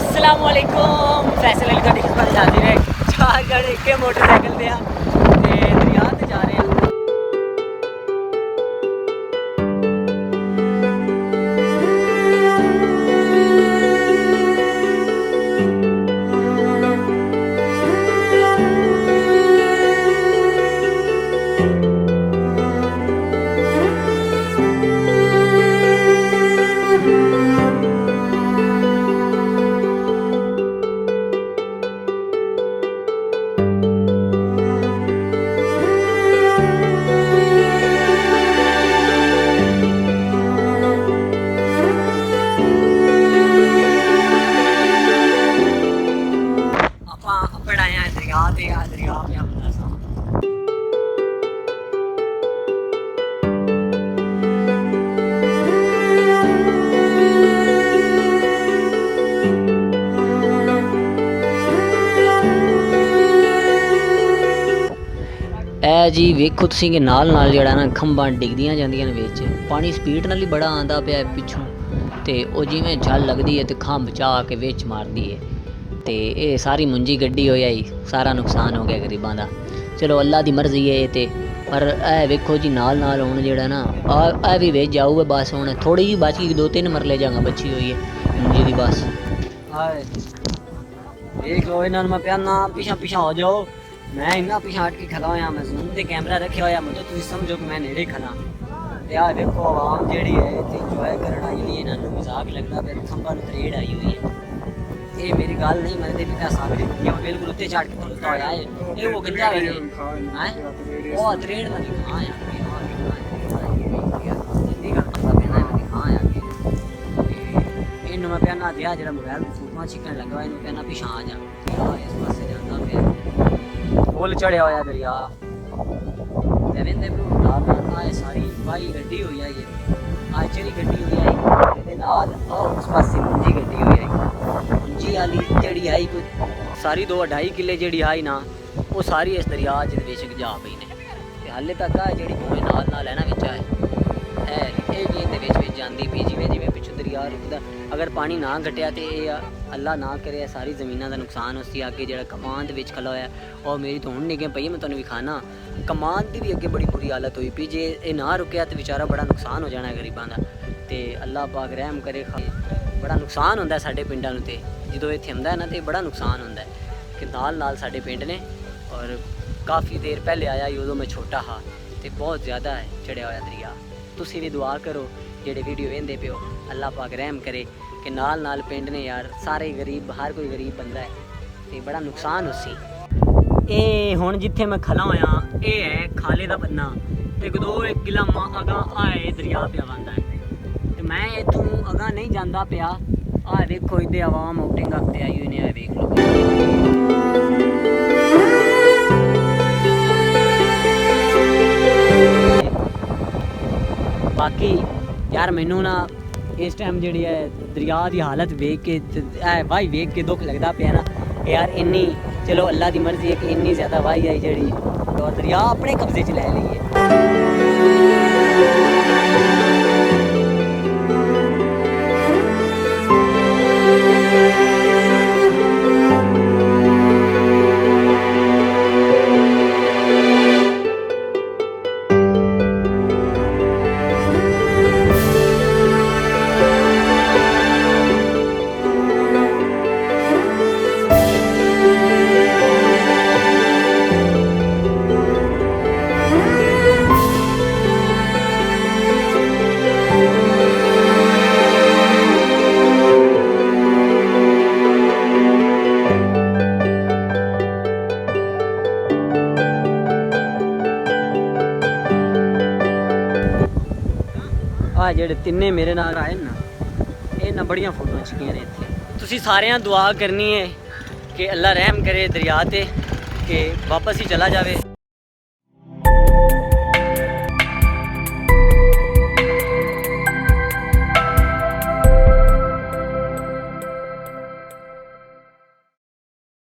अस्सलाम वालेकुम फैसल अली ਤੁਹਾਡੀ ਖਿਦਮਤ ਹਾਜ਼ਰ ਹੈ ਚਾਰ ਗੜੇ ਕੇ ਮੋਟਰਸਾਈਕਲ ਤੇ ਆ ਤੇ ਦਰਿਆ ਤੇ ਜਾ ਰਹੇ ਆ। ਇਹ ਜੀ ਵੇਖੋ ਤੁਸੀਂ ਕਿ ਨਾਲ ਨਾਲ ਜਿਹੜਾ ਨਾ ਖੰਭਾਂ ਡਿੱਗਦੀਆਂ ਜਾਂਦੀਆਂ ਨੇ ਵਿੱਚ ਪਾਣੀ ਸਪੀਡ ਨਾਲ ਹੀ ਬੜਾ ਆਂਦਾ ਪਿਆ ਪਿੱਛੋਂ ਤੇ ਉਹ ਜਿਵੇਂ ਝੱਲ ਲੱਗਦੀ ਹੈ ਤੇ ਖੰਭ ਚਾ ਕੇ ਵਿੱਚ ਮਾਰਦੀ ਹੈ ਤੇ ਇਹ ਸਾਰੀ ਮੁੰਜੀ ਗੱਡੀ ਹੋਈ ਆਈ ਸਾਰਾ ਨੁਕਸਾਨ ਹੋ ਗਿਆ ਗਰੀਬਾਂ ਦਾ। ਚਲੋ ਅੱਲਾ ਦੀ ਮਰਜ਼ੀ ਹੈ ਤੇ ਪਰ ਇਹ ਵੇਖੋ ਜੀ ਨਾਲ ਨਾਲ ਹੁਣ ਜਿਹੜਾ ਨਾ ਇਹ ਵੀ ਵਿੱਚ ਜਾਊਗਾ ਬਸ ਹੁਣ ਥੋੜੀ ਜਿਹੀ ਬਚ ਗਈ 2-3 ਮਰਲੇ ਜਗ੍ਹਾ ਬਚੀ ਹੋਈ ਹੈ ਮੁੰਜੀ ਦੀ ਬਸ। देख लो इन्होंने मैं प्याना पीछा पीछा हो जाओ मैं इन्ना पीछा हट के खड़ा होया मैं जूम ते कैमरा रखे होया मुझे तुम समझो कि मैं नेड़े खड़ा यार देखो आवाम जेड़ी है ते एंजॉय करन आई हुई है इन्होंने मजाक लगदा पे खंबा नु तरेड़ आई हुई है ये मेरी गल नहीं मैं ते पिता साबित किया बिल्कुल उत्ते चढ़ के खड़ोता होया है ये वो गंजा है हैं वो तरेड़ में दिखा यार मैं प्याना दिया जरा मोबाइल फोटो छिकन लगा इन प्याना पिछा आ जा इस पासे जांदा पे पुल चढ़िया होया दरिया ते वेंदे नाल सारी भाई गड्डी होई आई आ चरी गड्डी होई आई ते नाल उस पासे मुंजी गड्डी होई आई मुंजी वाली जेड़ी आई कोई सारी 2-2.5 किले जेड़ी आई ना वो सारी इस दरिया दे विच जा पई ने ते हाले तक आ जेड़ी मोए नाल नाल है ना विच आए ए भी इहदे विच जांदी पई जिवें पिछों दरिया रुकदा अगर पानी ना घटिया तो यह अल्लाह ना करे सारी जमीनों का नुकसान उसकी अगे जो कमान के खला होया और मेरी तो हूँ निगे पई मैं तुम्हें विखाना कमान की भी अगे बड़ी बुरी हालत हुई पी जे ये ना रुकया तो बेचारा बड़ा नुकसान हो जाना गरीबों का तो अल्लाह पाक रहम करे बड़ा नुकसान होंदा है साडे पिंडां नूं ते जो इत्थे आंदा है ना तो बड़ा नुकसान होंदा है कि नाल साडे पिंड ने और काफ़ी देर पहले आया उदों मैं छोटा हाँ तो बहुत ज़्यादा है चढ़िया होया दरिया। तुसीं भी दुआ करो जेडे वीडियो वेंदे पियो अल्लाह पाक रहम करे कि नाल नाल पिंड ने यार सारे गरीब हर कोई गरीब बंदा है तो बड़ा नुकसान उसी ये हुण जिथे मैं खला होया ये है खाले दा बन्ना ते 2 किला अगा आए दरिया पिया वंदा है ते मैं इथों अगा नहीं जांदा पिया आ देखो इधे आवाम आउटिंग करते आई हुई ने देख लो बाकी यार मैनू ना इस टाइम जी है दरिया की हालत वेख के वाही वेख के दुख लगता पाया ना यार इन्नी चलो अल्लाह की मर्जी है कि इन्नी ज़्यादा वाही आई जी तो दरिया अपने कब्जे च लै लीए। आ जेडे तिन्ने मेरे नाल आए ना इन्ना बड़िया फोटो छिकियां ने इत्थे तुसी सारियां दुआ करनी है कि अल्लाह रहम करे दरिया ते कि वापस ही चला जावे।